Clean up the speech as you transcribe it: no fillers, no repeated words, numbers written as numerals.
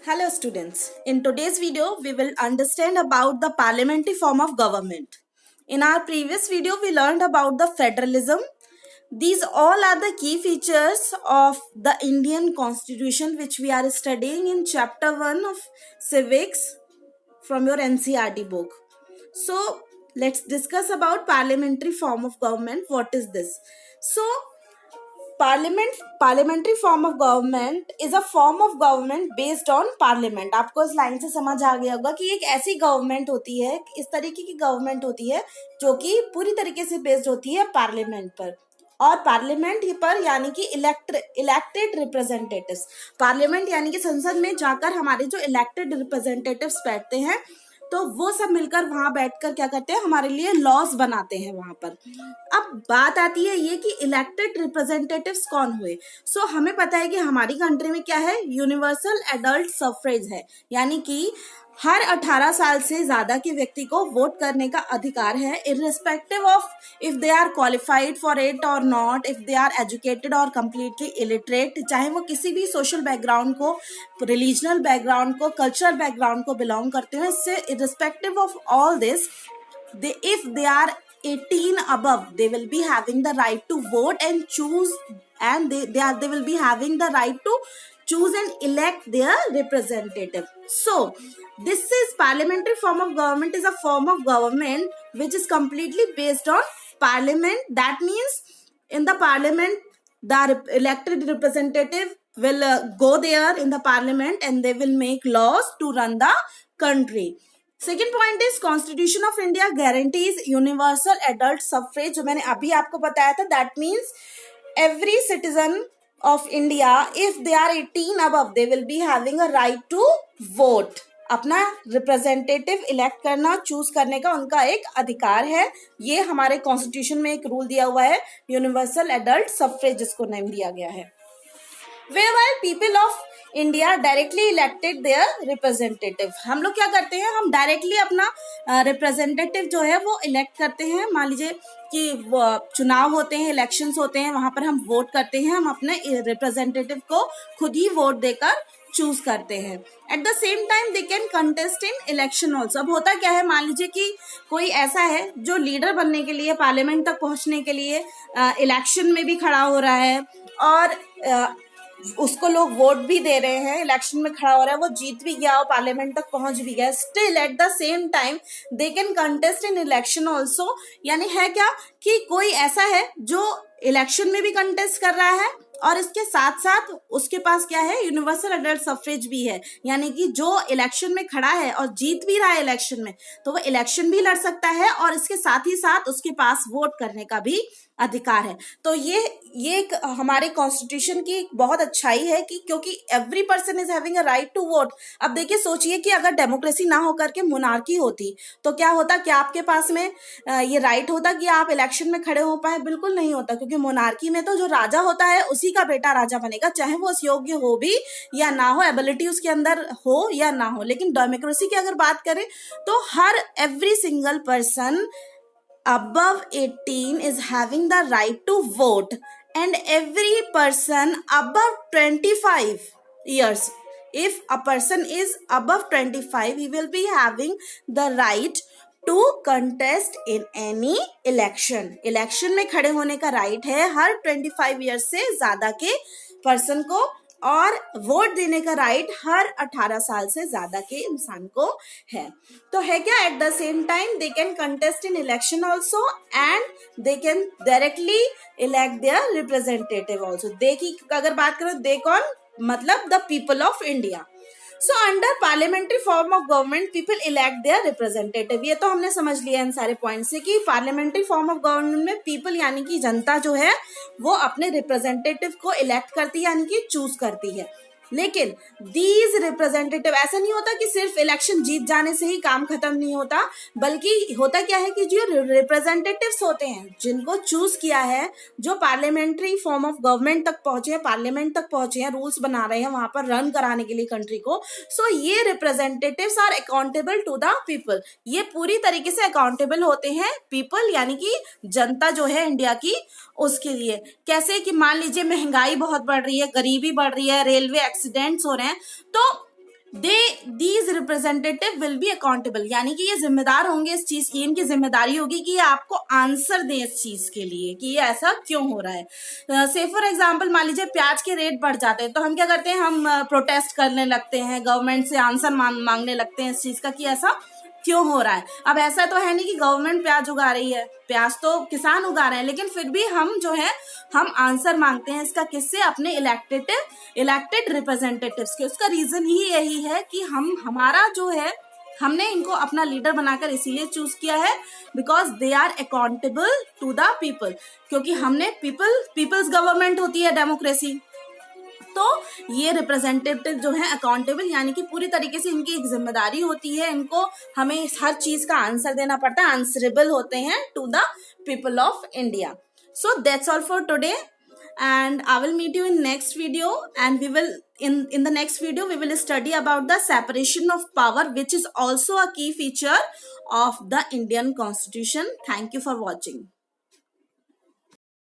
Hello students, in today's video we will understand about the parliamentary form of government. In our previous video we learned about the federalism. These all are the key features of the Indian constitution which we are studying in chapter 1 of civics from your NCERT book. So let's discuss about parliamentary form of government. What is this? So parliamentary form of government is a form of government based on parliament. आपको इस line से समझ आ गया होगा कि एक ऐसी government होती है, इस तरीके की गवर्नमेंट होती है जो कि पूरी तरीके से बेस्ड होती है पार्लियामेंट पर और पार्लियामेंट पर यानी कि इलेक्टेड रिप्रेजेंटेटिव्स। पार्लियामेंट यानी कि संसद में जाकर हमारे जो इलेक्टेड रिप्रेजेंटेटिव्स बैठते हैं तो वो सब मिलकर वहां बैठकर क्या करते हैं, हमारे लिए लॉज बनाते हैं वहां पर। अब बात आती है ये कि इलेक्टेड रिप्रेजेंटेटिव्स कौन हुए। सो हमें पता है कि हमारी कंट्री में क्या है, यूनिवर्सल एडल्ट सफरेज है, यानी कि हर 18 साल से ज्यादा के व्यक्ति को वोट करने का अधिकार है, irrespective of if they are qualified for it or not, if they are educated or completely illiterate, चाहे वो किसी भी सोशल बैकग्राउंड को, रिलीजनल बैकग्राउंड को, कल्चरल बैकग्राउंड को बिलोंग करते हैं। इससे irrespective of all this, if they are 18 above, they will be having the right to vote and choose, and they will be having the right to choose and elect their representative. So this is parliamentary form of government, is a form of government which is completely based on parliament. That means in the parliament the elected representative will go there in the parliament and they will make laws to run the country. Second point is constitution of India guarantees universal adult suffrage, जो मैंने अभी आपको बताया था। That means every citizen of India if they are 18 above they will be having a right to vote. अपना representative elect करना, choose करने का उनका एक अधिकार है। ये हमारे कॉन्स्टिट्यूशन में एक रूल दिया हुआ है, यूनिवर्सल एडल्ट सफरेज जिसको नाम दिया गया है। Whereby people of India directly elected their representative. हम लोग क्या करते हैं, हम डायरेक्टली अपना रिप्रेजेंटेटिव जो है वो इलेक्ट करते हैं। मान लीजिए कि चुनाव होते हैं, इलेक्शंस होते हैं, वहां पर हम वोट करते हैं, हम अपने रिप्रेजेंटेटिव को खुद ही वोट देकर चूज करते हैं। Eight the same time they can contest in election also. अब होता क्या है, मान लीजिए कि कोई ऐसा है जो लीडर बनने के लिए, पार्लियामेंट तक पहुंचने के लिए इलेक्शन में भी खड़ा हो रहा है और उसको लोग वोट भी दे रहे हैं, इलेक्शन में खड़ा हो रहा है, वो जीत भी गया और पार्लियामेंट तक पहुंच भी गया। Still at the same time they can contest in election also. यानी है क्या कि कोई ऐसा है जो इलेक्शन में भी कंटेस्ट कर रहा है और इसके साथ साथ उसके पास क्या है, यूनिवर्सल एडल्ट सफरेज भी है। यानी कि जो इलेक्शन में खड़ा है और जीत भी रहा है इलेक्शन में, तो वो इलेक्शन भी लड़ सकता है और इसके साथ ही साथ उसके पास वोट करने का भी अधिकार है। तो ये एक हमारे कॉन्स्टिट्यूशन की बहुत अच्छाई है कि क्योंकि every person is having a right to vote. अब देखिए, सोचिए कि अगर डेमोक्रेसी ना होकर के मोनार्की होती तो क्या होता, क्या आपके पास में ये राइट होता कि आप इलेक्शन में खड़े हो पाए? बिल्कुल नहीं होता, क्योंकि मोनार्की में तो जो राजा होता है उसी का बेटा राजा बनेगा, चाहे वो योग्य हो भी या ना हो, एबिलिटी उसके अंदर हो या ना हो। लेकिन डेमोक्रेसी की अगर बात करें तो हर every single person above 18 is having the right to vote, and every person above 25 years, if a person is above 25, he will be having the right to contest in any election. Election में खड़े होने का right है हर 25 years से ज्यादा के person को, और वोट देने का राइट हर 18 साल से ज्यादा के इंसान को है। तो है क्या, at the same time they can contest in election also and they can directly elect their representative also. They की अगर बात करो, दे कौन, मतलब the people of India. So under parliamentary form of government people elect their representative. ये तो हमने समझ लिया इन सारे पॉइंट से कि पार्लियामेंट्री फॉर्म ऑफ गवर्नमेंट में पीपल यानी कि जनता जो है वो अपने रिप्रेजेंटेटिव को इलेक्ट करती है, यानी कि चूज करती है। लेकिन दीज रिप्रेजेंटेटिव, ऐसा नहीं होता कि सिर्फ इलेक्शन जीत जाने से ही काम खत्म नहीं होता, बल्कि होता क्या है कि जो रिप्रेजेंटेटिव्स होते हैं जिनको चूज किया है, जो पार्लियामेंट्री फॉर्म ऑफ गवर्नमेंट तक पहुंचे हैं, पार्लियामेंट तक पहुंचे हैं, रूल्स बना रहे हैं वहां पर रन कराने के लिए कंट्री को, सो ये representatives are accountable to the people. ये पूरी तरीके से अकाउंटेबल होते हैं पीपल यानी कि जनता जो है इंडिया की, उसके लिए। कैसे कि मान लीजिए महंगाई बहुत बढ़ रही है, गरीबी बढ़ रही है, रेलवे एक्सीडेंट्स हो रहे हैं, तो these representative will be accountable, यानी कि ये जिम्मेदार होंगे इस चीज की, इनकी जिम्मेदारी होगी कि ये आपको आंसर दें इस चीज के लिए कि ये ऐसा क्यों हो रहा है। से फॉर एग्जांपल मान लीजिए प्याज के रेट बढ़ जाते हैं तो हम क्या करते हैं, हम प्रोटेस्ट करने लगते हैं, गवर्नमेंट से आंसर मांगने लगते हैं इस चीज का कि ऐसा क्यों हो रहा है। अब ऐसा तो है नहीं कि गवर्नमेंट प्याज उगा रही है, प्याज तो किसान उगा रहे हैं, लेकिन फिर भी हम जो है हम आंसर मांगते हैं इसका, किससे, अपने इलेक्टेड रिप्रेजेंटेटिव्स के। उसका रीजन ही यही है कि हमारा जो है हमने इनको अपना लीडर बनाकर इसीलिए चूज किया है because they are accountable to the people, क्योंकि हमने पीपल्स गवर्नमेंट होती है डेमोक्रेसी, तो ये रिप्रेजेंटेटिव जो है अकाउंटेबल, यानी कि पूरी तरीके से इनकी एक जिम्मेदारी होती है, इनको हमें हर चीज का आंसर देना पड़ता है, आंसरेबल होते हैं to the people of India. So that's all for today and I will meet you in next video, and we will in the next video we will study about the separation of power, which is also a key feature of the Indian Constitution. Thank you for watching.